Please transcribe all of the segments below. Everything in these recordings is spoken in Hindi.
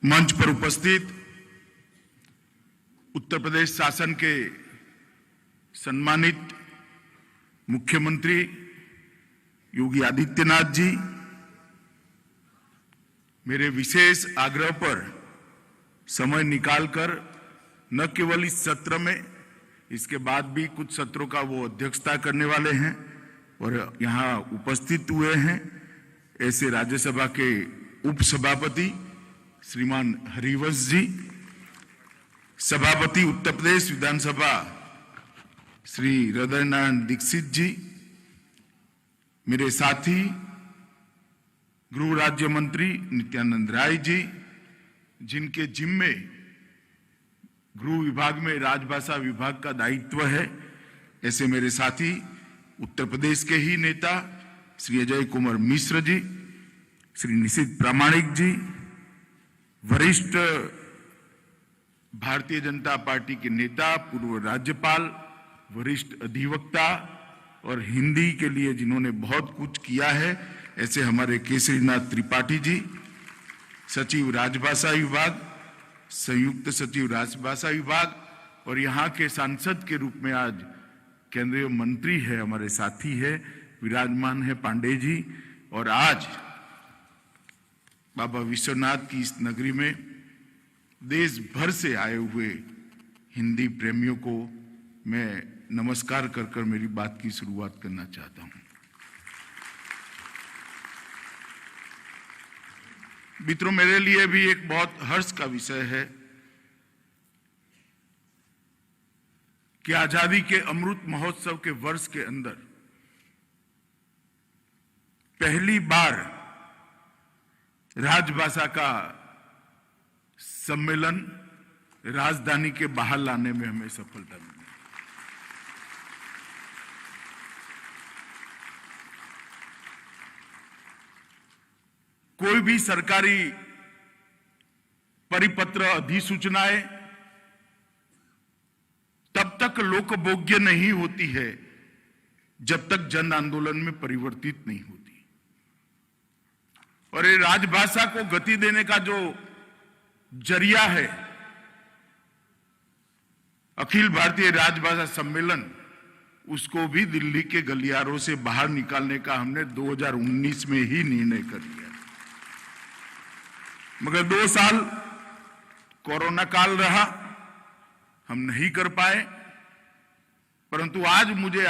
मंच पर उपस्थित उत्तर प्रदेश शासन के सम्मानित मुख्यमंत्री योगी आदित्यनाथ जी, मेरे विशेष आग्रह पर समय निकालकर न केवल इस सत्र में, इसके बाद भी कुछ सत्रों का वो अध्यक्षता करने वाले हैं और यहाँ उपस्थित हुए हैं, ऐसे राज्यसभा के उपसभापति श्रीमान हरिवंश जी, सभापति उत्तर प्रदेश विधानसभा श्री हृदय नारायण दीक्षित जी, मेरे साथी गृह राज्य मंत्री नित्यानंद राय जी, जिनके जिम्मे गृह विभाग में राजभाषा विभाग का दायित्व है, ऐसे मेरे साथी उत्तर प्रदेश के ही नेता श्री अजय कुमार मिश्र जी, श्री निशित प्रामाणिक जी, वरिष्ठ भारतीय जनता पार्टी के नेता, पूर्व राज्यपाल, वरिष्ठ अधिवक्ता और हिंदी के लिए जिन्होंने बहुत कुछ किया है, ऐसे हमारे केसरीनाथ त्रिपाठी जी, सचिव राजभाषा विभाग, संयुक्त सचिव राजभाषा विभाग, और यहाँ के सांसद के रूप में आज केंद्रीय मंत्री है, हमारे साथी है, विराजमान है पांडे जी। और आज बाबा विश्वनाथ की इस नगरी में देश भर से आए हुए हिंदी प्रेमियों को मैं नमस्कार कर मेरी बात की शुरुआत करना चाहता हूं। मित्रों, मेरे लिए भी एक बहुत हर्ष का विषय है कि आजादी के अमृत महोत्सव के वर्ष के अंदर पहली बार राजभाषा का सम्मेलन राजधानी के बाहर लाने में हमें सफलता मिली। कोई भी सरकारी परिपत्र, अधिसूचनाएं तब तक लोकभोग्य नहीं होती है जब तक जन आंदोलन में परिवर्तित नहीं होती। और ये राजभाषा को गति देने का जो जरिया है, अखिल भारतीय राजभाषा सम्मेलन, उसको भी दिल्ली के गलियारों से बाहर निकालने का हमने 2019 में ही निर्णय कर लिया। मगर 2 साल कोरोना काल रहा, हम नहीं कर पाए, परंतु आज मुझे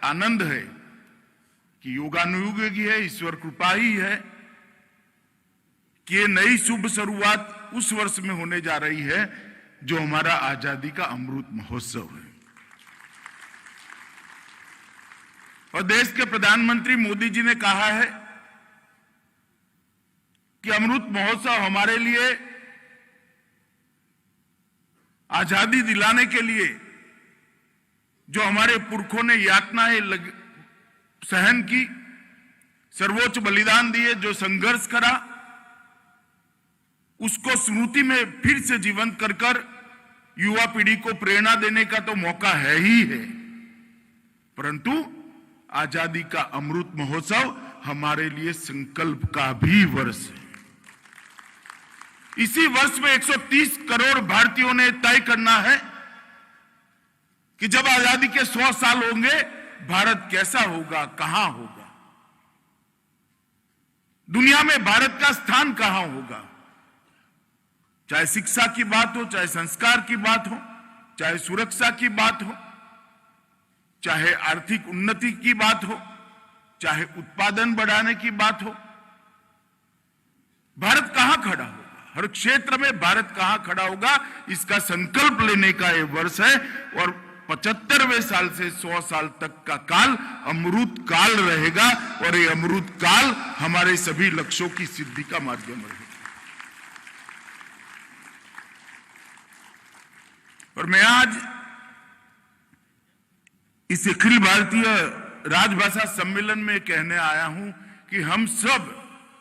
आनंद है कि योगानुयोग ही है, ईश्वर कृपा ही है कि ये नई शुभ शुरुआत उस वर्ष में होने जा रही है जो हमारा आजादी का अमृत महोत्सव है। और देश के प्रधानमंत्री मोदी जी ने कहा है कि अमृत महोत्सव हमारे लिए आजादी दिलाने के लिए जो हमारे पुरखों ने यातनाएं सहन की, सर्वोच्च बलिदान दिए, जो संघर्ष करा, उसको स्मृति में फिर से जीवंत कर युवा पीढ़ी को प्रेरणा देने का तो मौका है ही है, परंतु आजादी का अमृत महोत्सव हमारे लिए संकल्प का भी वर्ष है। इसी वर्ष में 130 करोड़ भारतीयों ने तय करना है कि जब आजादी के 100 साल होंगे, भारत कैसा होगा, कहां होगा, दुनिया में भारत का स्थान कहां होगा। चाहे शिक्षा की बात हो, चाहे संस्कार की बात हो, चाहे सुरक्षा की बात हो, चाहे आर्थिक उन्नति की बात हो, चाहे उत्पादन बढ़ाने की बात हो, भारत कहां खड़ा होगा, हर क्षेत्र में भारत कहां खड़ा होगा, इसका संकल्प लेने का यह वर्ष है। और 75वें साल से 100 साल तक का काल अमृत काल रहेगा और ये अमृत काल हमारे सभी लक्ष्यों की सिद्धि का माध्यम रहेगा। और मैं आज इस अखिल भारतीय राजभाषा सम्मेलन में कहने आया हूं कि हम सब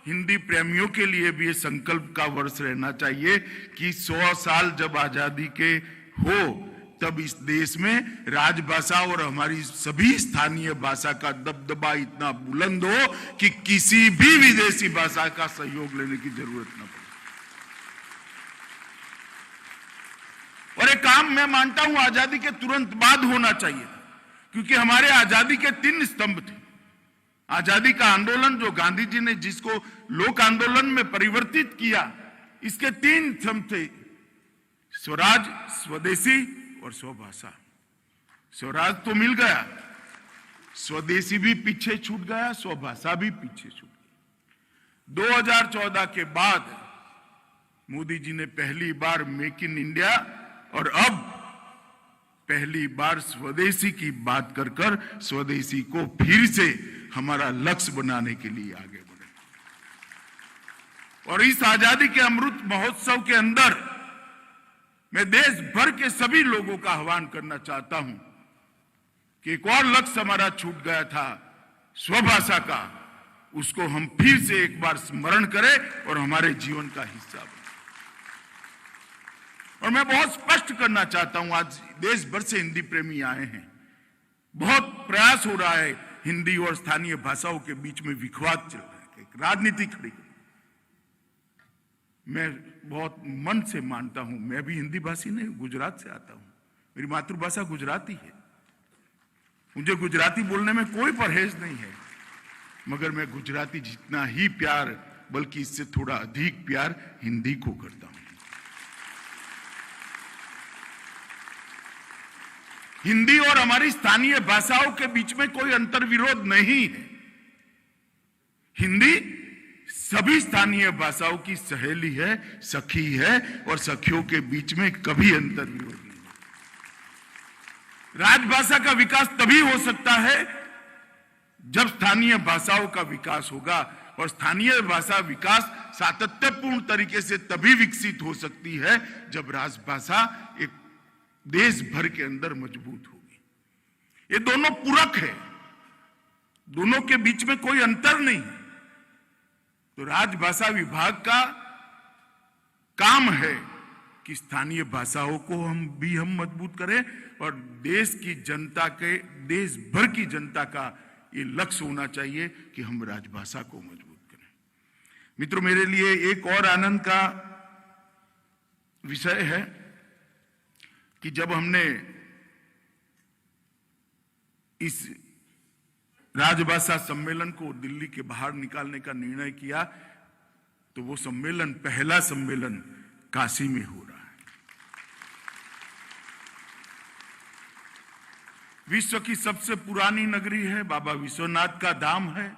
हिंदी प्रेमियों के लिए भी ये संकल्प का वर्ष रहना चाहिए कि 100 साल जब आजादी के हो, तब इस देश में राजभाषा और हमारी सभी स्थानीय भाषा का दबदबा इतना बुलंद हो कि किसी भी विदेशी भाषा का सहयोग लेने की जरूरत न पड़े। मैं मानता हूं आजादी के तुरंत बाद होना चाहिए था, क्योंकि हमारे आजादी के 3 स्तंभ थे। आजादी का आंदोलन जो गांधी जी ने जिसको लोक आंदोलन में परिवर्तित किया, इसके 3 स्तंभ थे, स्वराज, स्वदेशी और स्वभाषा। स्वराज तो मिल गया, स्वदेशी भी पीछे छूट गया, स्वभाषा भी पीछे छूट गई। 2014 के बाद मोदी जी ने पहली बार मेक इन इंडिया और अब पहली बार स्वदेशी की बात कर कर स्वदेशी को फिर से हमारा लक्ष्य बनाने के लिए आगे बढ़े। और इस आजादी के अमृत महोत्सव के अंदर मैं देश भर के सभी लोगों का आह्वान करना चाहता हूं कि एक और लक्ष्य हमारा छूट गया था, स्वभाषा का, उसको हम फिर से एक बार स्मरण करें और हमारे जीवन का हिस्सा बने। और मैं बहुत स्पष्ट करना चाहता हूं, आज देश भर से हिंदी प्रेमी आए हैं, बहुत प्रयास हो रहा है हिंदी और स्थानीय भाषाओं के बीच में विवाद चल रहा है, एक राजनीति खड़ी है। मैं बहुत मन से मानता हूं, मैं भी हिंदी भाषी नहीं, गुजरात से आता हूं, मेरी मातृभाषा गुजराती है, मुझे गुजराती बोलने में कोई परहेज नहीं है, मगर मैं गुजराती जितना ही प्यार, बल्कि इससे थोड़ा अधिक प्यार हिंदी को करता हूं। हिंदी और हमारी स्थानीय भाषाओं के बीच में कोई अंतर विरोध नहीं है। हिंदी सभी स्थानीय भाषाओं की सहेली है, सखी है, और सखियों के बीच में कभी अंतर विरोध नहीं है। राजभाषा का विकास तभी हो सकता है जब स्थानीय भाषाओं का विकास होगा, और स्थानीय भाषा विकास सातत्यपूर्ण तरीके से तभी विकसित हो सकती है जब राजभाषा एक देश भर के अंदर मजबूत होगी। ये दोनों पूरक है, दोनों के बीच में कोई अंतर नहीं है। तो राजभाषा विभाग का काम है कि स्थानीय भाषाओं को हम मजबूत करें, और देश की जनता के, देश भर की जनता का ये लक्ष्य होना चाहिए कि हम राजभाषा को मजबूत करें। मित्रों, मेरे लिए एक और आनंद का विषय है कि जब हमने इस राजभाषा सम्मेलन को दिल्ली के बाहर निकालने का निर्णय किया, तो वो सम्मेलन, पहला सम्मेलन काशी में हो रहा है। विश्व की सबसे पुरानी नगरी है, बाबा विश्वनाथ का धाम है,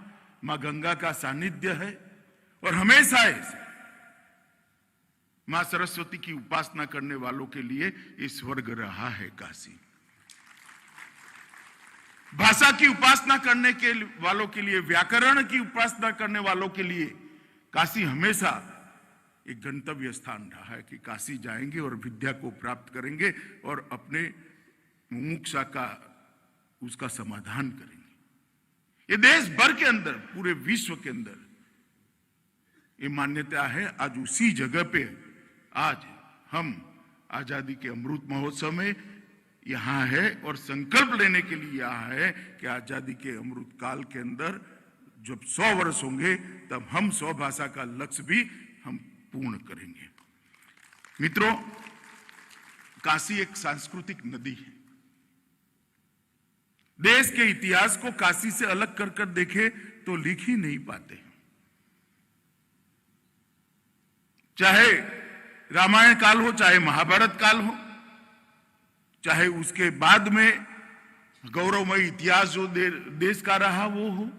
मां गंगा का सानिध्य है, और हमेशा ऐसे मां सरस्वती की उपासना करने वालों के लिए ये स्वर्ग रहा है काशी। भाषा की उपासना करने के वालों के लिए, व्याकरण की उपासना करने वालों के लिए काशी हमेशा एक गंतव्य स्थान रहा है कि काशी जाएंगे और विद्या को प्राप्त करेंगे और अपने मुमुक्षा का, उसका समाधान करेंगे। ये देश भर के अंदर, पूरे विश्व के अंदर ये मान्यता है। आज उसी जगह पे आज हम आजादी के अमृत महोत्सव में यहां है और संकल्प लेने के लिए यहां है कि आजादी के अमृत काल के अंदर जब 100 वर्ष होंगे तब हम स्वभाषा का लक्ष्य भी हम पूर्ण करेंगे। मित्रों, काशी एक सांस्कृतिक नदी है। देश के इतिहास को काशी से अलग कर कर देखे तो लिख ही नहीं पाते। चाहे रामायण काल हो, चाहे महाभारत काल हो, चाहे उसके बाद में गौरवमय इतिहास जो देश का रहा वो हो,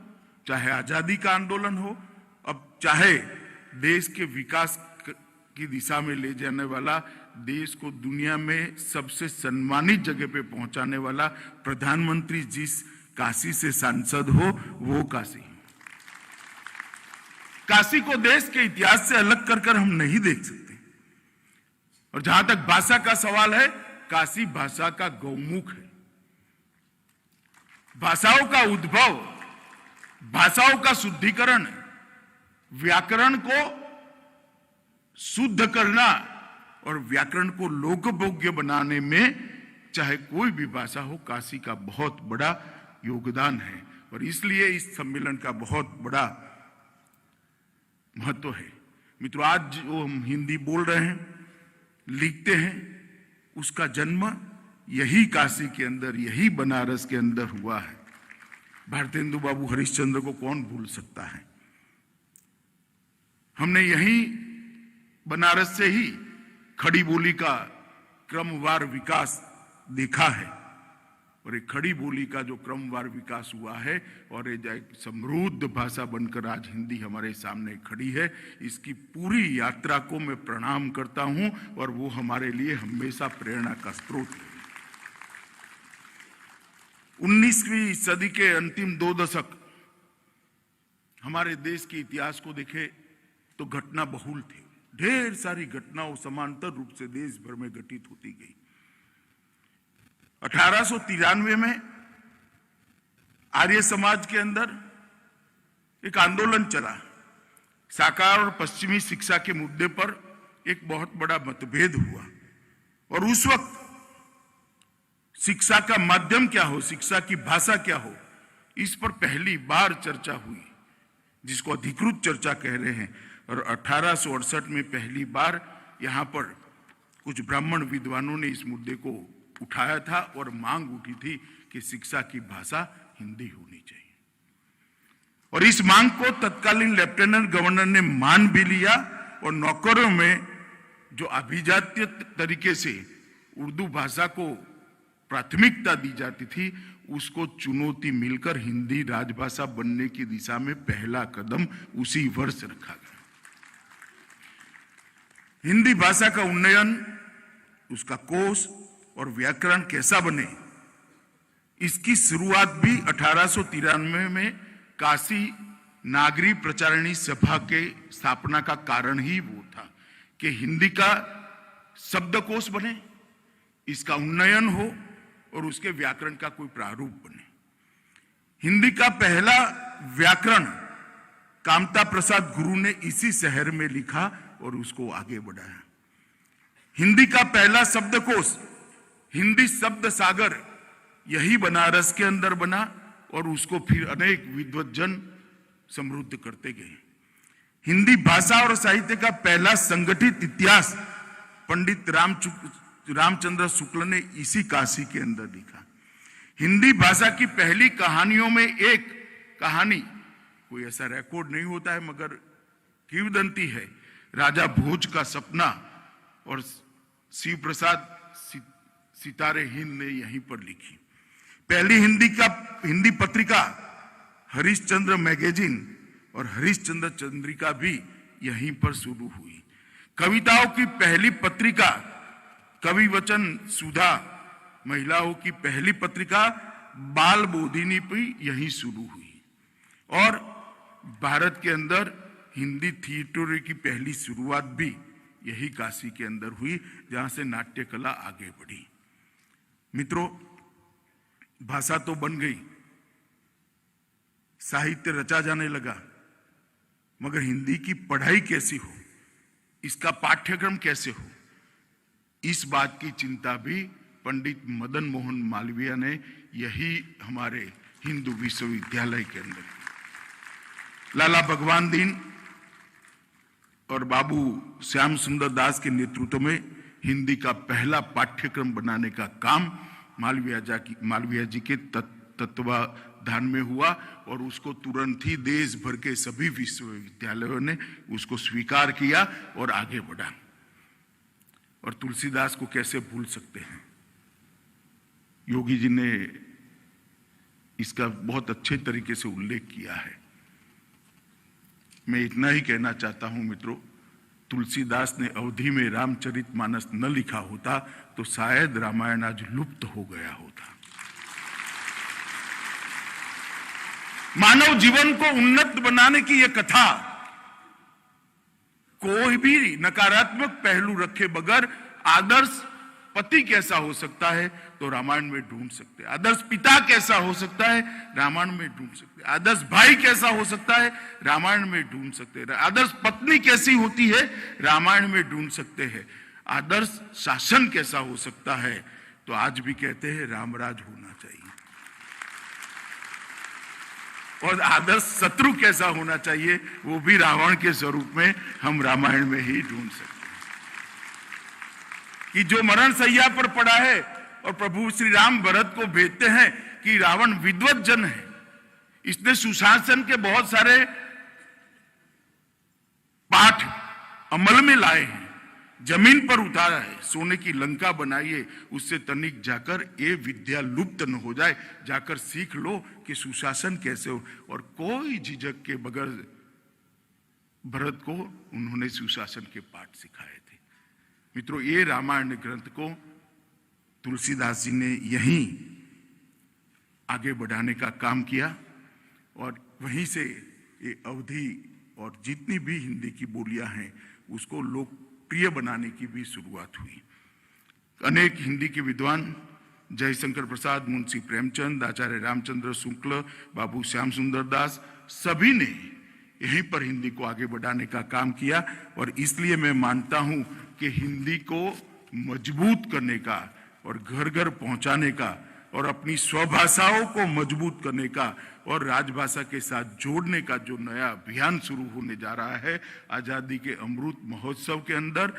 चाहे आजादी का आंदोलन हो, अब चाहे देश के विकास की दिशा में ले जाने वाला, देश को दुनिया में सबसे सम्मानित जगह पे पहुंचाने वाला प्रधानमंत्री जिस काशी से सांसद हो वो काशी। काशी को देश के इतिहास से अलग कर कर हम नहीं देख सकते। और जहां तक भाषा का सवाल है, काशी भाषा का गौमुख है। भाषाओं का उद्भव, भाषाओं का शुद्धिकरण, व्याकरण को शुद्ध करना और व्याकरण को लोकभोग्य बनाने में चाहे कोई भी भाषा हो, काशी का बहुत बड़ा योगदान है। और इसलिए इस सम्मेलन का बहुत बड़ा महत्व है। मित्रों, आज जो हम हिंदी बोल रहे हैं, लिखते हैं, उसका जन्म यही काशी के अंदर, यही बनारस के अंदर हुआ है। भारतेंदु बाबू हरिश्चंद्र को कौन भूल सकता है। हमने यही बनारस से ही खड़ी बोली का क्रमवार विकास देखा है, और एक खड़ी बोली का जो क्रमवार विकास हुआ है और एक समृद्ध भाषा बनकर आज हिंदी हमारे सामने खड़ी है, इसकी पूरी यात्रा को मैं प्रणाम करता हूं और वो हमारे लिए हमेशा प्रेरणा का स्रोत है। 19वीं सदी के अंतिम 2 दशक हमारे देश के इतिहास को देखे तो घटना बहुल थे। ढेर सारी घटनाओं समांतर रूप से देश भर में घटित होती गई। 1893 में आर्य समाज के अंदर एक आंदोलन चला। साकार और पश्चिमी शिक्षा के मुद्दे पर एक बहुत बड़ा मतभेद हुआ, और उस वक्त शिक्षा का माध्यम क्या हो, शिक्षा की भाषा क्या हो, इस पर पहली बार चर्चा हुई, जिसको अधिकृत चर्चा कह रहे हैं। और 1868 में पहली बार यहाँ पर कुछ ब्राह्मण विद्वानों ने इस मुद्दे को उठाया था और मांग उठी थी कि शिक्षा की भाषा हिंदी होनी चाहिए। और इस मांग को तत्कालीन लेफ्टिनेंट गवर्नर ने मान भी लिया, और नौकरों में जो अभिजात्य तरीके से उर्दू भाषा को प्राथमिकता दी जाती थी, उसको चुनौती मिलकर हिंदी राजभाषा बनने की दिशा में पहला कदम उसी वर्ष रखा गया। हिंदी भाषा का उन्नयन, उसका कोश और व्याकरण कैसा बने, इसकी शुरुआत भी 1893 में काशी नागरी प्रचारिणी सभा के स्थापना का कारण ही वो था कि हिंदी का शब्दकोश बने, इसका उन्नयन हो और उसके व्याकरण का कोई प्रारूप बने। हिंदी का पहला व्याकरण कामता प्रसाद गुरु ने इसी शहर में लिखा और उसको आगे बढ़ाया। हिंदी का पहला शब्दकोश हिंदी शब्द सागर यही बनारस के अंदर बना, और उसको फिर अनेक विद्वज्जन समृद्ध करते गए। हिंदी भाषा और साहित्य का पहला संगठित इतिहास पंडित रामचंद्र शुक्ल ने इसी काशी के अंदर लिखा। हिंदी भाषा की पहली कहानियों में एक कहानी, कोई ऐसा रिकॉर्ड नहीं होता है मगर किंवदंती है, राजा भोज का सपना, और शिव प्रसाद सितारे हिंद ने यहीं पर लिखी। पहली हिंदी पत्रिका हरिश्चंद्र मैगजीन और हरिश्चंद्र चंद्रिका भी यहीं पर शुरू हुई। कविताओं की पहली पत्रिका कवि वचन सुधा, महिलाओं की पहली पत्रिका बाल बोधिनी भी यहीं शुरू हुई। और भारत के अंदर हिंदी थिएटर की पहली शुरुआत भी यही काशी के अंदर हुई, जहां से नाट्य कला आगे बढ़ी। मित्रों, भाषा तो बन गई, साहित्य रचा जाने लगा, मगर हिंदी की पढ़ाई कैसी हो, इसका पाठ्यक्रम कैसे हो, इस बात की चिंता भी पंडित मदन मोहन मालवीय ने यही हमारे हिंदू विश्वविद्यालय के अंदर लाला भगवान दीन और बाबू श्याम सुंदर दास के नेतृत्व में हिंदी का पहला पाठ्यक्रम बनाने का काम मालवीय जी के तत्वाधान में हुआ, और उसको तुरंत ही देश भर के सभी विश्वविद्यालयों ने उसको स्वीकार किया और आगे बढ़ा। और तुलसीदास को कैसे भूल सकते हैं। योगी जी ने इसका बहुत अच्छे तरीके से उल्लेख किया है। मैं इतना ही कहना चाहता हूं मित्रों, तुलसीदास ने अवधि में रामचरितमानस न लिखा होता तो शायद रामायण आज लुप्त हो गया होता। मानव जीवन को उन्नत बनाने की यह कथा कोई भी नकारात्मक पहलू रखे बगैर आदर्श पति कैसा हो सकता है तो रामायण में ढूंढ सकते हैं, आदर्श पिता कैसा हो सकता है रामायण में ढूंढ सकते हैं, आदर्श भाई कैसा हो सकता है रामायण में ढूंढ सकते हैं, आदर्श पत्नी कैसी होती है रामायण में ढूंढ सकते हैं, आदर्श शासन कैसा हो सकता है तो आज भी कहते हैं रामराज होना चाहिए, और आदर्श शत्रु कैसा होना चाहिए वो भी रावण के स्वरूप में हम रामायण में ही ढूंढ सकते हैं। कि जो मरण सैया पर पड़ा है और प्रभु श्री राम भरत को भेजते हैं कि रावण विद्वत जन है, इसने सुशासन के बहुत सारे पाठ अमल में लाए हैं, जमीन पर उतारा है, सोने की लंका बनाई है, उससे तनिक जाकर ये विद्या लुप्त न हो जाए, जाकर सीख लो कि सुशासन कैसे हो। और कोई झिझक के बगैर भरत को उन्होंने सुशासन के पाठ सिखाए थे। मित्रों, ये रामायण ग्रंथ को तुलसीदास जी ने यहीं आगे बढ़ाने का काम किया और वहीं से ये अवधि और जितनी भी हिंदी की बोलियां हैं उसको लोकप्रिय बनाने की भी शुरुआत हुई। अनेक हिंदी के विद्वान जयशंकर प्रसाद, मुंशी प्रेमचंद, आचार्य रामचंद्र शुक्ल, बाबू श्याम सुंदर दास, सभी ने यहीं पर हिंदी को आगे बढ़ाने का काम किया। और इसलिए मैं मानता हूं कि हिंदी को मजबूत करने का और घर घर पहुंचाने का और अपनी स्वभाषाओं को मजबूत करने का और राजभाषा के साथ जोड़ने का जो नया अभियान शुरू होने जा रहा है आजादी के अमृत महोत्सव के अंदर,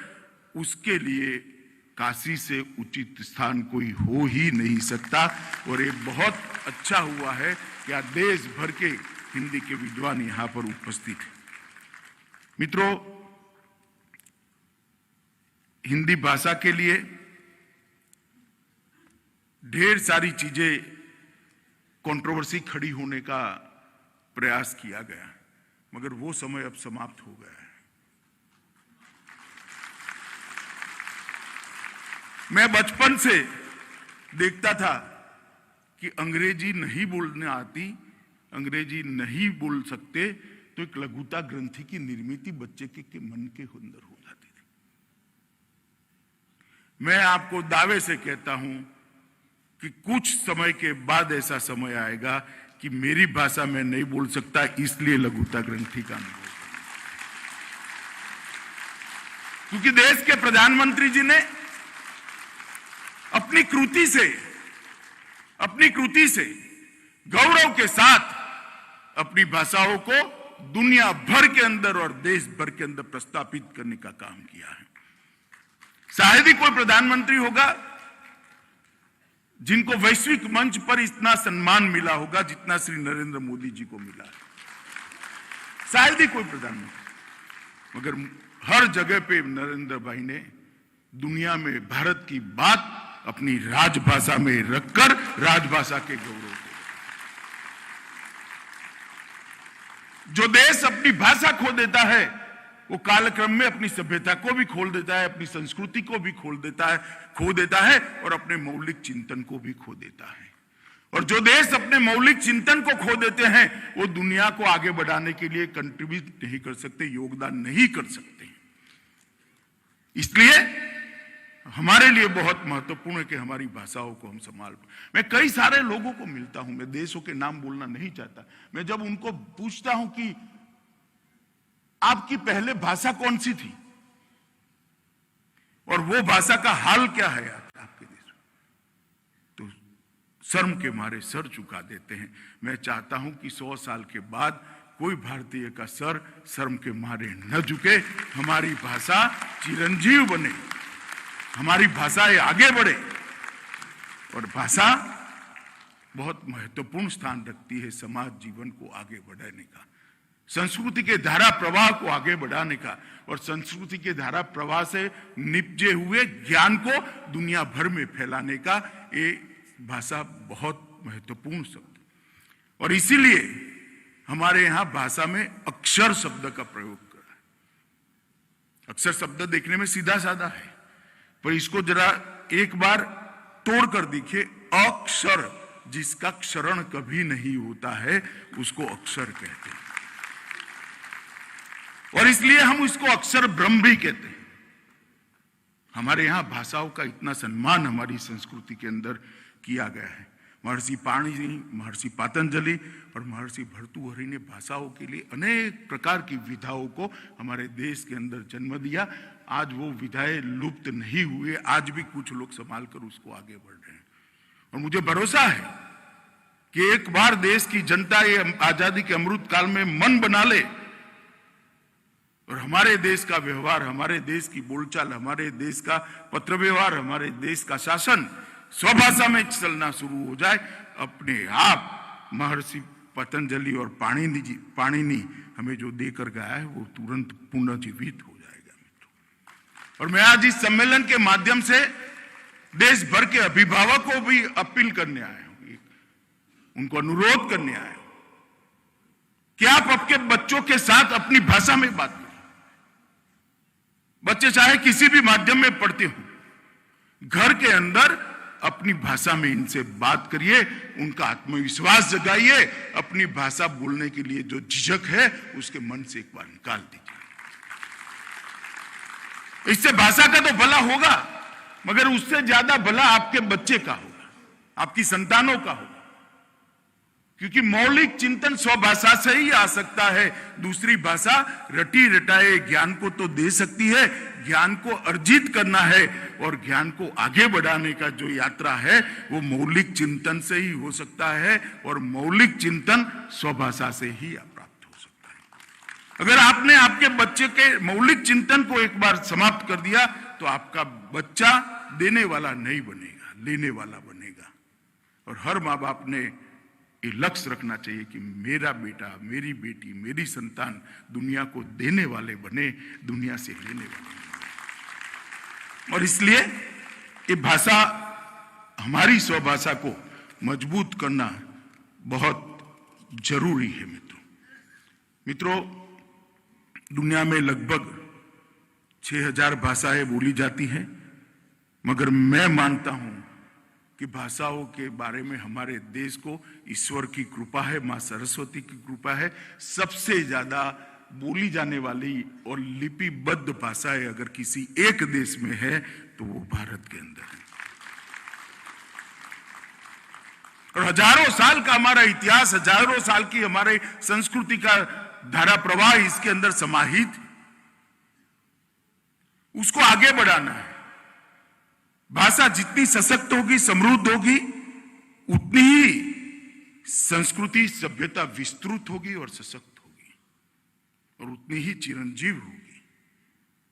उसके लिए काशी से उचित स्थान कोई हो ही नहीं सकता। और ये बहुत अच्छा हुआ है कि आज देश भर के हिंदी के विद्वान यहां पर उपस्थित हैं। मित्रों, हिंदी भाषा के लिए ढेर सारी चीजें कंट्रोवर्सी खड़ी होने का प्रयास किया गया, मगर वो समय अब समाप्त हो गया है। मैं बचपन से देखता था कि अंग्रेजी नहीं बोलने आती, अंग्रेजी नहीं बोल सकते, तो एक लघुता ग्रंथि की निर्मित बच्चे के मन के अंदर हो जाती थी। मैं आपको दावे से कहता हूं कि कुछ समय के बाद ऐसा समय आएगा कि मेरी भाषा में नहीं बोल सकता, इसलिए लघुता ग्रंथि का अनुभव। क्योंकि देश के प्रधानमंत्री जी ने अपनी कृति से गौरव के साथ अपनी भाषाओं को दुनिया भर के अंदर और देश भर के अंदर प्रस्थापित करने का काम किया है। शायद ही कोई प्रधानमंत्री होगा जिनको वैश्विक मंच पर इतना सम्मान मिला होगा जितना श्री नरेंद्र मोदी जी को मिला है। शायद ही कोई प्रधानमंत्री, मगर हर जगह पे नरेंद्र भाई ने दुनिया में भारत की बात अपनी राजभाषा में रखकर राजभाषा के गौरव को, जो देश अपनी भाषा खो देता है वो कालक्रम में अपनी सभ्यता को भी खो देता है, अपनी संस्कृति को भी खो देता है और अपने मौलिक चिंतन को भी खो देता है। और जो देश अपने मौलिक चिंतन को खो देते हैं वो दुनिया को आगे बढ़ाने के लिए कंट्रीब्यूट नहीं कर सकते, योगदान नहीं कर सकते। इसलिए हमारे लिए बहुत महत्वपूर्ण है कि हमारी भाषाओं को हम संभाल। मैं कई सारे लोगों को मिलता हूं, मैं देशों के नाम बोलना नहीं चाहता, मैं जब उनको पूछता हूं कि आपकी पहले भाषा कौन सी थी और वो भाषा का हाल क्या है आपके देश में, तो शर्म के मारे सर झुका देते हैं। मैं चाहता हूं कि 100 साल के बाद कोई भारतीय का सर शर्म के मारे न झुके, हमारी भाषा चिरंजीव बने, हमारी भाषाएं आगे बढ़े। और भाषा बहुत महत्वपूर्ण स्थान रखती है समाज जीवन को आगे बढ़ाने का, संस्कृति के धारा प्रवाह को आगे बढ़ाने का, और संस्कृति के धारा प्रवाह से निपजे हुए ज्ञान को दुनिया भर में फैलाने का ये भाषा बहुत महत्वपूर्ण शब्द। और इसीलिए हमारे यहां भाषा में अक्षर शब्द का प्रयोग कर रहा है। अक्षर शब्द देखने में सीधा साधा है, पर इसको जरा एक बार तोड़ कर देखिए। अक्षर, जिसका क्षरण कभी नहीं होता है, उसको अक्षर कहते हैं। और इसलिए हम इसको अक्षर ब्रह्म भी कहते हैं। हमारे यहां भाषाओं का इतना सम्मान हमारी संस्कृति के अंदर किया गया है। महर्षि पाणिनि, महर्षि पातंजलि और महर्षि भर्तृहरि ने भाषाओं के लिए अनेक प्रकार की विधाओं को हमारे देश के अंदर जन्म दिया। आज वो विधाएं लुप्त नहीं हुए, आज भी कुछ लोग संभाल कर उसको आगे बढ़ रहे हैं। और मुझे भरोसा है कि एक बार देश की जनता ये आजादी के अमृत काल में मन बना ले और हमारे देश का व्यवहार, हमारे देश की बोलचाल, हमारे देश का पत्र व्यवहार, हमारे देश का शासन स्वभाषा में चलना शुरू हो जाए, अपने आप महर्षि पतंजलि और पाणिनि हमें जो देकर गया है वो तुरंत पुनर्जीवित हो जाएगा मित्रों। और मैं आज इस सम्मेलन के माध्यम से देश भर के अभिभावकों को भी अपील करने आया हूं, उनको अनुरोध करने आया हूं कि आप आपके बच्चों के साथ अपनी भाषा में बात करें। बच्चे चाहे किसी भी माध्यम में पढ़ते हो, घर के अंदर अपनी भाषा में इनसे बात करिए, उनका आत्मविश्वास जगाइए, अपनी भाषा बोलने के लिए जो झिझक है उसके मन से एक बार निकाल दीजिए। इससे भाषा का तो भला होगा, मगर उससे ज्यादा भला आपके बच्चे का होगा, आपकी संतानों का होगा, क्योंकि मौलिक चिंतन स्वभाषा से ही आ सकता है। दूसरी भाषा रटी रटाए ज्ञान को तो दे सकती है, ज्ञान को अर्जित करना है और ज्ञान को आगे बढ़ाने का जो यात्रा है वो मौलिक चिंतन से ही हो सकता है, और मौलिक चिंतन स्वभाषा से ही प्राप्त हो सकता है। अगर आपने आपके बच्चे के मौलिक चिंतन को एक बार समाप्त कर दिया तो आपका बच्चा देने वाला नहीं बनेगा, लेने वाला बनेगा। और हर माँ बाप ने ये लक्ष्य रखना चाहिए कि मेरा बेटा, मेरी बेटी, मेरी संतान दुनिया को देने वाले बने, दुनिया से लेने वाले बने। और इसलिए ये भाषा, हमारी स्वभाषा को मजबूत करना बहुत जरूरी है मित्रों। दुनिया में लगभग 6000 भाषाएं बोली जाती हैं, मगर मैं मानता हूं कि भाषाओं के बारे में हमारे देश को ईश्वर की कृपा है, मां सरस्वती की कृपा है। सबसे ज्यादा बोली जाने वाली और लिपिबद्ध भाषाएं अगर किसी एक देश में है तो वो भारत के अंदर है। और हजारों साल का हमारा इतिहास, हजारों साल की हमारे संस्कृति का धारा प्रवाह इसके अंदर समाहित, उसको आगे बढ़ाना है। भाषा जितनी सशक्त होगी, समृद्ध होगी, उतनी ही संस्कृति सभ्यता विस्तृत होगी और सशक्त होगी, और उतनी ही चिरंजीव होगी।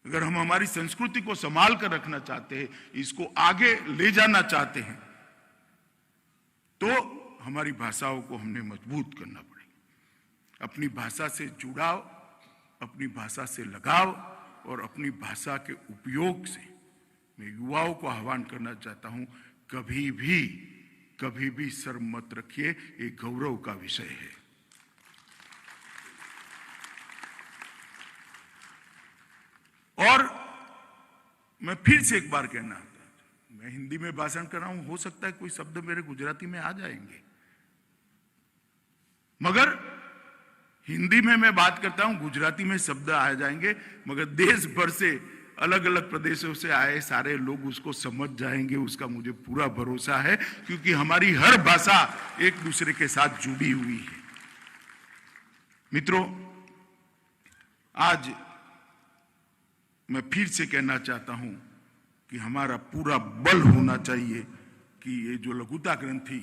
अगर हम हमारी संस्कृति को संभाल कर रखना चाहते हैं, इसको आगे ले जाना चाहते हैं, तो हमारी भाषाओं को हमने मजबूत करना पड़ेगा। अपनी भाषा से जुड़ाव, अपनी भाषा से लगाव और अपनी भाषा के उपयोग से मैं युवाओं को आह्वान करना चाहता हूं, कभी भी शर्म मत रखिए, ये गौरव का विषय है। और मैं फिर से एक बार कहना, मैं हिंदी में भाषण कर रहा हूं, हो सकता है कोई शब्द मेरे गुजराती में आ जाएंगे, मगर हिंदी में मैं बात करता हूं, गुजराती में शब्द आ जाएंगे, मगर देश भर से अलग अलग प्रदेशों से आए सारे लोग उसको समझ जाएंगे, उसका मुझे पूरा भरोसा है, क्योंकि हमारी हर भाषा एक दूसरे के साथ जुड़ी हुई है। मित्रों, आज मैं फिर से कहना चाहता हूं कि हमारा पूरा बल होना चाहिए कि ये जो लघुता ग्रंथि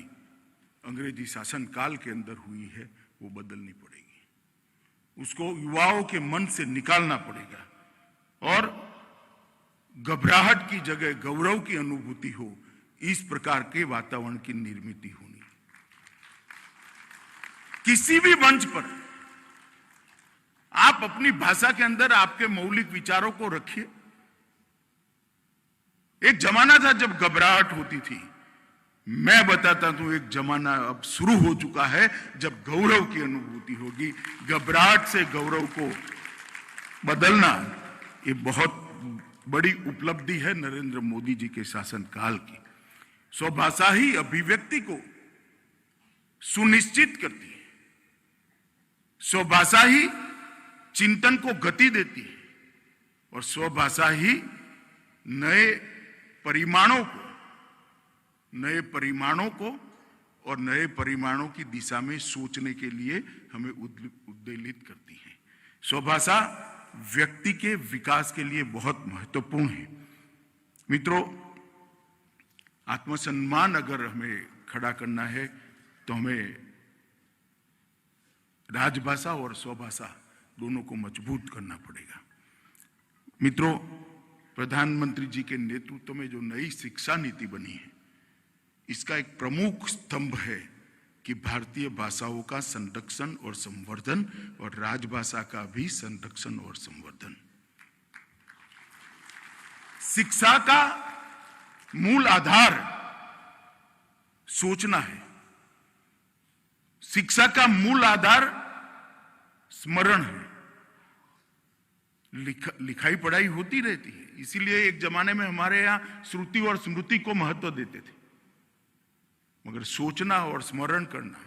अंग्रेजी शासन काल के अंदर हुई है वो बदलनी पड़ेगी, उसको युवाओं के मन से निकालना पड़ेगा, और घबराहट की जगह गौरव की अनुभूति हो, इस प्रकार के वातावरण की निर्मित होनी। किसी भी मंच पर आप अपनी भाषा के अंदर आपके मौलिक विचारों को रखिए। एक जमाना था जब घबराहट होती थी, मैं बताता हूं एक जमाना अब शुरू हो चुका है जब गौरव की अनुभूति होगी। घबराहट से गौरव को बदलना ये बहुत बड़ी उपलब्धि है नरेंद्र मोदी जी के शासनकाल की। स्वभाषा ही अभिव्यक्ति को सुनिश्चित करती है, स्वभाषा ही चिंतन को गति देती है, और स्वभाषा ही नए परिमाणों को और नए परिमाणों की दिशा में सोचने के लिए हमें उद्वेलित करती है। स्वभाषा व्यक्ति के विकास के लिए बहुत महत्वपूर्ण है। मित्रों, आत्मसम्मान अगर हमें खड़ा करना है तो हमें राजभाषा और स्वभाषा दोनों को मजबूत करना पड़ेगा। मित्रों, प्रधानमंत्री जी के नेतृत्व में जो नई शिक्षा नीति बनी है, इसका एक प्रमुख स्तंभ है कि भारतीय भाषाओं का संरक्षण और संवर्धन और राजभाषा का भी संरक्षण और संवर्धन। शिक्षा का मूल आधार सोचना है। शिक्षा का मूल आधार स्मरण है। लिखाई पढ़ाई होती रहती है, इसीलिए एक जमाने में हमारे यहां श्रुति और स्मृति को महत्व देते थे, मगर सोचना और स्मरण करना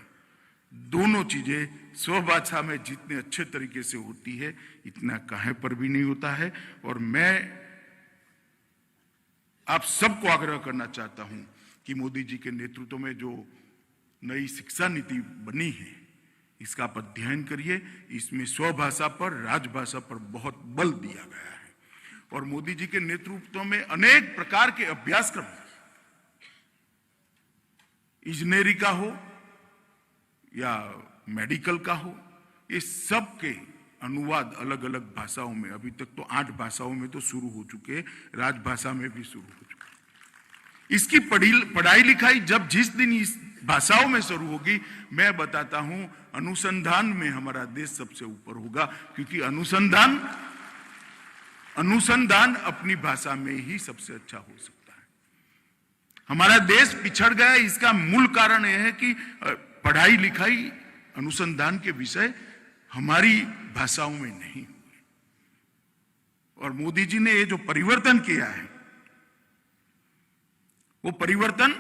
दोनों चीजें स्वभाषा में जितने अच्छे तरीके से होती है, इतना कहीं पर भी नहीं होता है। और मैं आप सबको आग्रह करना चाहता हूं कि मोदी जी के नेतृत्व में जो नई शिक्षा नीति बनी है, इसका आप अध्ययन करिए। इसमें स्वभाषा पर, राजभाषा पर बहुत बल दिया गया है। और मोदी जी के नेतृत्व में अनेक प्रकार के अभ्यासक्रम, इंजीनियरिंग का हो या मेडिकल का हो, ये सब के अनुवाद अलग अलग भाषाओं में, अभी तक तो 8 भाषाओं में तो शुरू हो चुके, राजभाषा में भी शुरू हो चुके। इसकी पढ़ाई लिखाई जब जिस दिन इस भाषाओं में शुरू होगी, मैं बताता हूं अनुसंधान में हमारा देश सबसे ऊपर होगा, क्योंकि अनुसंधान अपनी भाषा में ही सबसे अच्छा हो सकता है। हमारा देश पिछड़ गया, इसका मूल कारण यह है कि पढ़ाई लिखाई, अनुसंधान के विषय हमारी भाषाओं में नहीं हुए। और मोदी जी ने ये जो परिवर्तन किया है, वो परिवर्तन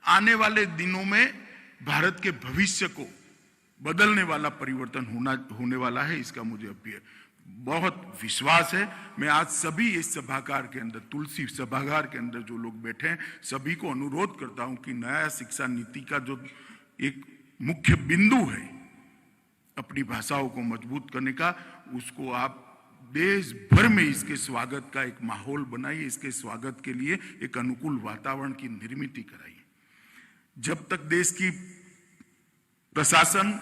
आने वाले दिनों में भारत के भविष्य को बदलने वाला परिवर्तन होने वाला है, इसका मुझे अभी बहुत विश्वास है। मैं आज सभी इस सभागार के अंदर, तुलसी सभागार के अंदर जो लोग बैठे हैं, सभी को अनुरोध करता हूं कि नया शिक्षा नीति का जो एक मुख्य बिंदु है अपनी भाषाओं को मजबूत करने का, उसको आप देश भर में इसके स्वागत का एक माहौल बनाइए, इसके स्वागत के लिए एक अनुकूल वातावरण की निर्मित कराइए। जब तक देश की प्रशासन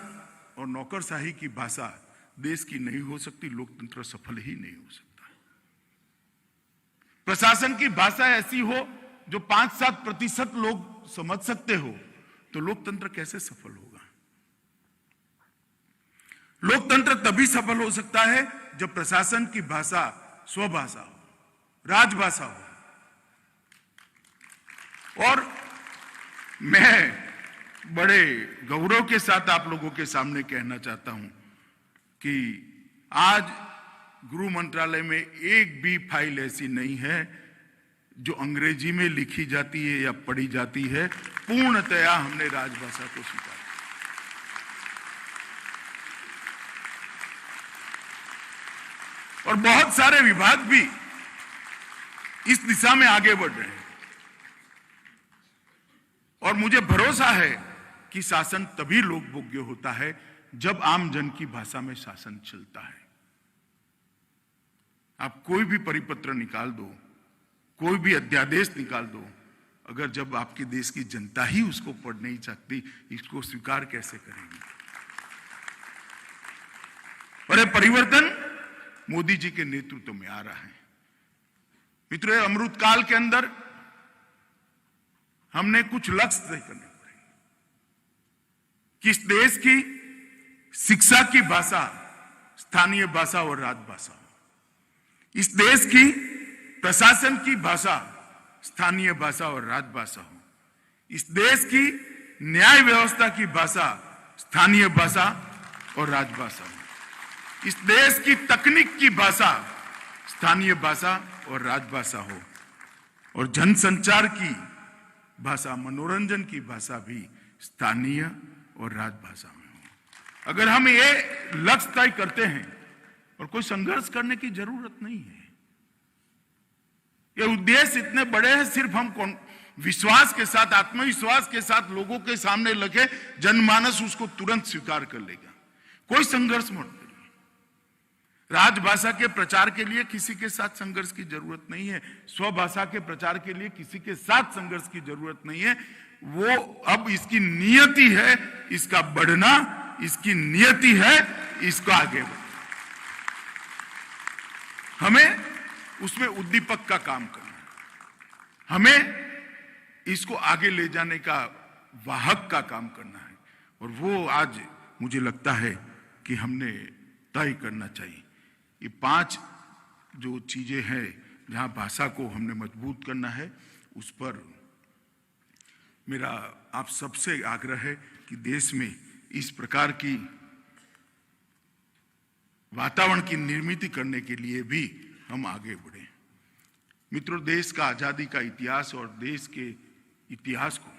और नौकरशाही की भाषा देश की नहीं हो सकती, लोकतंत्र सफल ही नहीं हो सकता। प्रशासन की भाषा ऐसी हो जो 5-7% लोग समझ सकते हो, तो लोकतंत्र कैसे सफल होगा? लोकतंत्र तभी सफल हो सकता है जब प्रशासन की भाषा स्वभाषा हो, राजभाषा हो। और मैं बड़े गौरव के साथ आप लोगों के सामने कहना चाहता हूं कि आज गृह मंत्रालय में एक भी फाइल ऐसी नहीं है जो अंग्रेजी में लिखी जाती है या पढ़ी जाती है। पूर्णतया हमने राजभाषा को स्वीकार। और बहुत सारे विभाग भी इस दिशा में आगे बढ़ रहे हैं। और मुझे भरोसा है कि शासन तभी लोकभोग्य होता है जब आम जन की भाषा में शासन चलता है। आप कोई भी परिपत्र निकाल दो, कोई भी अध्यादेश निकाल दो, अगर जब आपके देश की जनता ही उसको पढ़ नहीं सकती, इसको स्वीकार कैसे करेंगे? और ये परिवर्तन मोदी जी के नेतृत्व में आ रहा है। मित्रों, अमृत काल के अंदर हमने कुछ लक्ष्य तय करने पड़ेंगे। किस देश की शिक्षा की भाषा स्थानीय भाषा और राजभाषा हो, इस देश की प्रशासन की भाषा स्थानीय भाषा और राजभाषा हो, इस देश की न्याय व्यवस्था की भाषा स्थानीय भाषा और राजभाषा हो, इस देश की तकनीक की भाषा स्थानीय भाषा और राजभाषा हो, और जनसंचार की भाषा, मनोरंजन की भाषा भी स्थानीय और राजभाषा में हो। अगर हम ये लक्ष्य तय करते हैं, और कोई संघर्ष करने की जरूरत नहीं है। ये उद्देश्य इतने बड़े हैं, सिर्फ हम विश्वास के साथ, आत्मविश्वास के साथ लोगों के सामने लगे, जनमानस उसको तुरंत स्वीकार कर लेगा। कोई संघर्ष मत करिए। राजभाषा के प्रचार के लिए किसी के साथ संघर्ष की जरूरत नहीं है। स्वभाषा के प्रचार के लिए किसी के साथ संघर्ष की जरूरत नहीं है। वो अब इसकी नियति है इसका बढ़ना, इसकी नियति है इसका आगे बढ़ना। हमें उसमें उद्दीपक का काम करना है, हमें इसको आगे ले जाने का वाहक का काम करना है। और वो आज मुझे लगता है कि हमने तय करना चाहिए। ये 5 जो चीजें हैं जहां भाषा को हमने मजबूत करना है, उस पर मेरा आप सबसे आग्रह है कि देश में इस प्रकार की वातावरण की निर्मित करने के लिए भी हम आगे बढ़े। मित्रों, देश का आजादी का इतिहास और देश के इतिहास को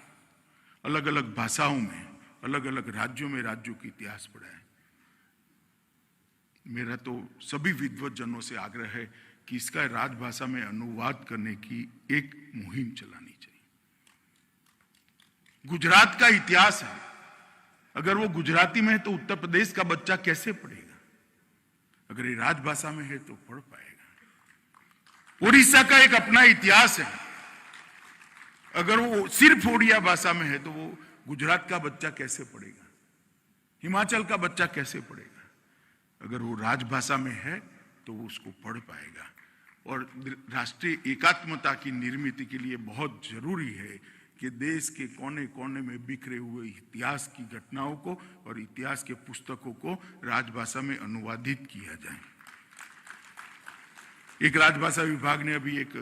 अलग अलग भाषाओं में, अलग अलग राज्यों में राज्यों के इतिहास पढ़ा है। मेरा तो सभी विद्वज्जनों से आग्रह है कि इसका राजभाषा में अनुवाद करने की एक मुहिम चलानी चाहिए। गुजरात का इतिहास है, अगर वो गुजराती में है तो उत्तर प्रदेश का बच्चा कैसे पढ़ेगा? अगर ये राजभाषा में है तो पढ़ पाएगा। उड़ीसा का एक अपना इतिहास है, अगर वो सिर्फ ओडिया भाषा में है तो वो गुजरात का बच्चा कैसे पढ़ेगा? हिमाचल का बच्चा कैसे पढ़ेगा? अगर वो राजभाषा में है तो वो उसको पढ़ पाएगा। और राष्ट्रीय एकात्मता की निर्मित के लिए बहुत जरूरी है कि देश के कोने कोने में बिखरे हुए इतिहास की घटनाओं को और इतिहास के पुस्तकों को राजभाषा में अनुवादित किया जाए। एक राजभाषा विभाग ने अभी एक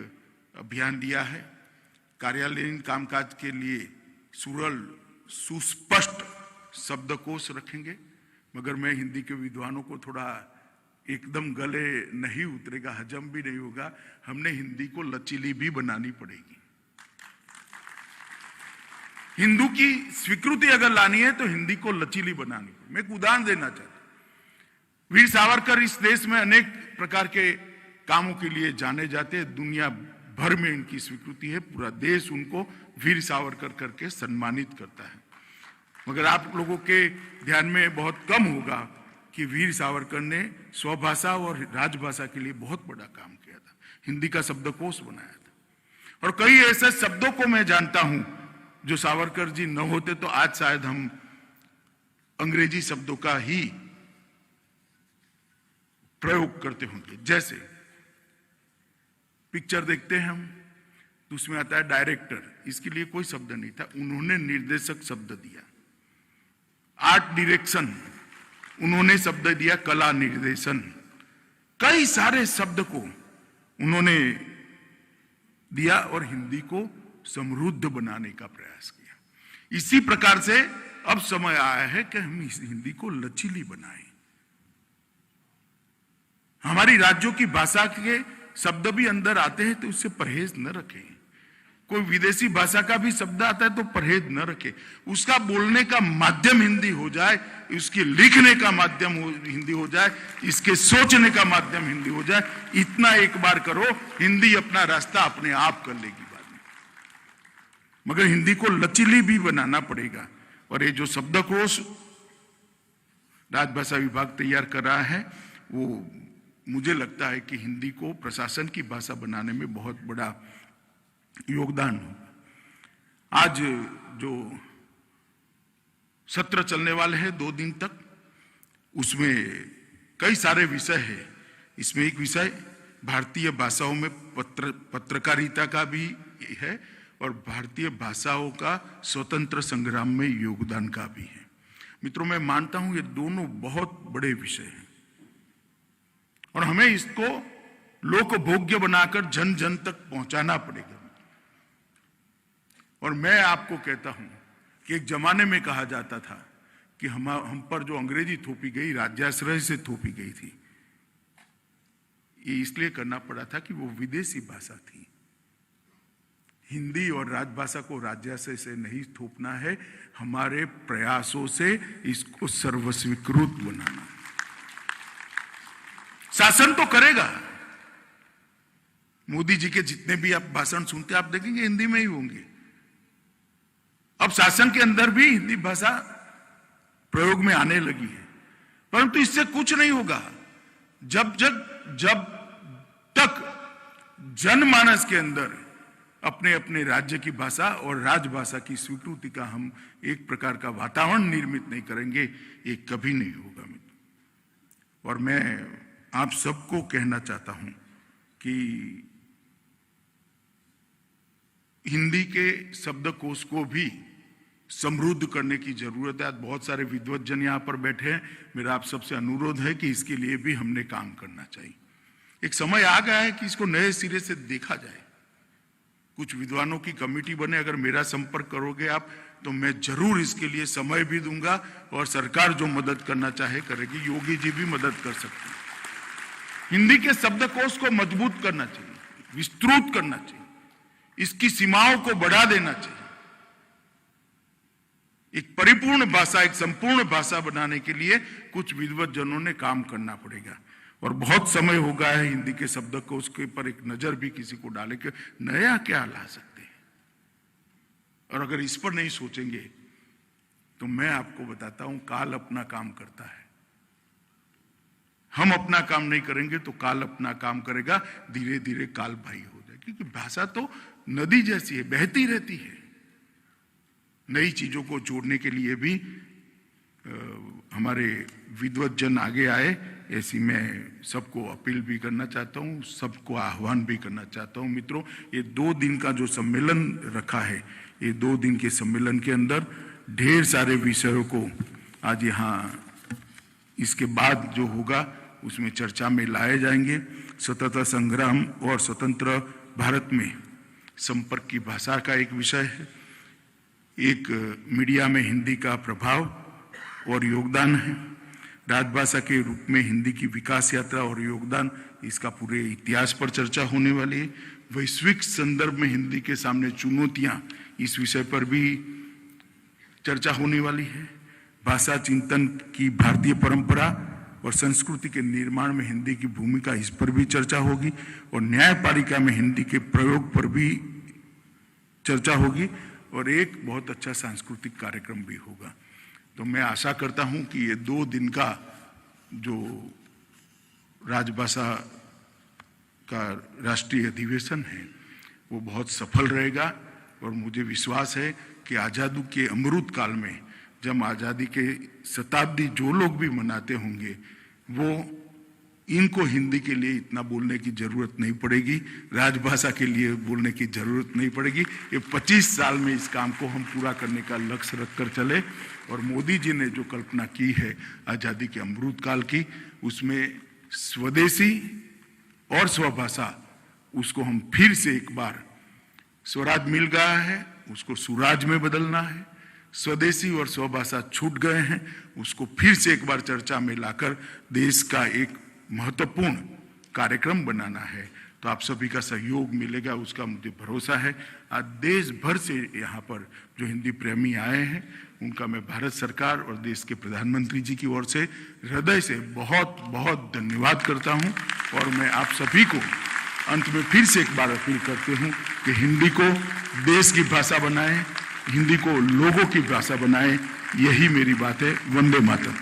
अभियान दिया है, कार्यालयीन कामकाज के लिए सरल सुस्पष्ट शब्दकोश रखेंगे। मगर मैं हिंदी के विद्वानों को थोड़ा एकदम गले नहीं उतरेगा, हजम भी नहीं होगा, हमने हिंदी को लचीली भी बनानी पड़ेगी। हिंदू की स्वीकृति अगर लानी है तो हिंदी को लचीली बनानी पड़ेगी। मैं एक उदाहरण देना चाहता हूं। वीर सावरकर इस देश में अनेक प्रकार के कामों के लिए जाने जाते हैं, दुनिया भर में इनकी स्वीकृति है, पूरा देश उनको वीर सावरकर करके सम्मानित करता है। मगर आप लोगों के ध्यान में बहुत कम होगा कि वीर सावरकर ने स्वभाषा और राजभाषा के लिए बहुत बड़ा काम किया था, हिंदी का शब्दकोश बनाया था। और कई ऐसे शब्दों को मैं जानता हूं जो सावरकर जी न होते तो आज शायद हम अंग्रेजी शब्दों का ही प्रयोग करते होंगे। जैसे पिक्चर देखते हैं हम तो उसमें आता है डायरेक्टर, इसके लिए कोई शब्द नहीं था, उन्होंने निर्देशक शब्द दिया। आर्ट डायरेक्शन, उन्होंने शब्द दिया कला निर्देशन। कई सारे शब्द को उन्होंने दिया और हिंदी को समृद्ध बनाने का प्रयास किया। इसी प्रकार से अब समय आया है कि हम इस हिंदी को लचीली बनाएं। हमारी राज्यों की भाषा के शब्द भी अंदर आते हैं तो उससे परहेज न रखें। कोई विदेशी भाषा का भी शब्द आता है तो परहेज न रखे, उसका बोलने का माध्यम हिंदी हो जाए, उसके लिखने का माध्यम हिंदी हो जाए, इसके सोचने का माध्यम हिंदी हो जाए। इतना एक बार करो, हिंदी अपना रास्ता अपने आप कर लेगी बाद में। मगर हिंदी को लचीली भी बनाना पड़ेगा। और ये जो शब्दकोश राजभाषा विभाग तैयार कर रहा है, वो मुझे लगता है कि हिंदी को प्रशासन की भाषा बनाने में बहुत बड़ा योगदान होगा। आज जो सत्र चलने वाले हैं 2 दिन तक, उसमें कई सारे विषय हैं। इसमें एक विषय भारतीय भाषाओं में पत्रकारिता का भी है और भारतीय भाषाओं का स्वतंत्र संग्राम में योगदान का भी है। मित्रों, मैं मानता हूं ये दोनों बहुत बड़े विषय हैं और हमें इसको लोकभोग्य बनाकर जन जन तक पहुंचाना पड़ेगा। और मैं आपको कहता हूं कि एक जमाने में कहा जाता था कि हम पर जो अंग्रेजी थोपी गई राज्याश्रय से थोपी गई थी। ये इसलिए करना पड़ा था कि वो विदेशी भाषा थी। हिंदी और राजभाषा को राज्याश्रय से नहीं थोपना है, हमारे प्रयासों से इसको सर्वस्वीकृत बनाना। शासन तो करेगा, मोदी जी के जितने भी आप भाषण सुनते आप देखेंगे हिंदी में ही होंगे। अब शासन के अंदर भी हिंदी भाषा प्रयोग में आने लगी है, परंतु इससे कुछ नहीं होगा जब तक जनमानस के अंदर अपने अपने राज्य की भाषा और राजभाषा की स्वीकृति का हम एक प्रकार का वातावरण निर्मित नहीं करेंगे, ये कभी नहीं होगा मित्र। और मैं आप सबको कहना चाहता हूं कि हिंदी के शब्दकोश को भी समृद्ध करने की जरूरत है। आज बहुत सारे विद्वज्जन यहाँ पर बैठे हैं, मेरा आप सबसे अनुरोध है कि इसके लिए भी हमने काम करना चाहिए। एक समय आ गया है कि इसको नए सिरे से देखा जाए। कुछ विद्वानों की कमेटी बने, अगर मेरा संपर्क करोगे आप तो मैं जरूर इसके लिए समय भी दूंगा और सरकार जो मदद करना चाहे करेगी। योगी जी भी मदद कर सकते हैं। हिंदी के शब्दकोश को मजबूत करना चाहिए, विस्तृत करना चाहिए, इसकी सीमाओं को बढ़ा देना चाहिए। एक परिपूर्ण भाषा, एक संपूर्ण भाषा बनाने के लिए कुछ विद्वज्जनों ने काम करना पड़ेगा और बहुत समय हो गया है हिंदी के शब्दकोश के पर एक नजर भी किसी को डाले कि नया क्या ला सकते हैं। और अगर इस पर नहीं सोचेंगे तो मैं आपको बताता हूं, काल अपना काम करता है। हम अपना काम नहीं करेंगे तो काल अपना काम करेगा, धीरे धीरे काल भाई हो जाए। क्योंकि भाषा तो नदी जैसी है, बहती रहती है। नई चीजों को जोड़ने के लिए भी हमारे विद्वज्जन आगे आए, ऐसी मैं सबको अपील भी करना चाहता हूँ, सबको आह्वान भी करना चाहता हूँ। मित्रों, ये 2 दिन का जो सम्मेलन रखा है, ये 2 दिन के सम्मेलन के अंदर ढेर सारे विषयों को आज यहाँ इसके बाद जो होगा उसमें चर्चा में लाए जाएंगे। स्वतंत्रता संग्राम और स्वतंत्र भारत में संपर्क की भाषा का एक विषय है। एक मीडिया में हिंदी का प्रभाव और योगदान है। राजभाषा के रूप में हिंदी की विकास यात्रा और योगदान, इसका पूरे इतिहास पर चर्चा होने वाली है। वैश्विक संदर्भ में हिंदी के सामने चुनौतियां, इस विषय पर भी चर्चा होने वाली है। भाषा चिंतन की भारतीय परंपरा और संस्कृति के निर्माण में हिंदी की भूमिका, इस पर भी चर्चा होगी। और न्यायपालिका में हिंदी के प्रयोग पर भी चर्चा होगी और एक बहुत अच्छा सांस्कृतिक कार्यक्रम भी होगा। तो मैं आशा करता हूं कि ये 2 दिन का जो राजभाषा का राष्ट्रीय अधिवेशन है वो बहुत सफल रहेगा। और मुझे विश्वास है कि आज़ादी के अमृत काल में, जब आज़ादी के शताब्दी जो लोग भी मनाते होंगे, वो इनको हिंदी के लिए इतना बोलने की जरूरत नहीं पड़ेगी, राजभाषा के लिए बोलने की जरूरत नहीं पड़ेगी। ये 25 साल में इस काम को हम पूरा करने का लक्ष्य रखकर चले। और मोदी जी ने जो कल्पना की है आज़ादी के अमृत काल की, उसमें स्वदेशी और स्वभाषा, उसको हम फिर से एक बार, स्वराज मिल गया है, उसको सुराज में बदलना है। स्वदेशी और स्वभाषा छूट गए हैं, उसको फिर से एक बार चर्चा में लाकर देश का एक महत्वपूर्ण कार्यक्रम बनाना है। तो आप सभी का सहयोग मिलेगा, उसका मुझे भरोसा है। आज देश भर से यहाँ पर जो हिंदी प्रेमी आए हैं, उनका मैं भारत सरकार और देश के प्रधानमंत्री जी की ओर से हृदय से बहुत बहुत धन्यवाद करता हूँ। और मैं आप सभी को अंत में फिर से एक बार अपील करते हूँ कि हिंदी को देश की भाषा बनाएं, हिंदी को लोगों की भाषा बनाएं। यही मेरी बात है। वंदे मातरम।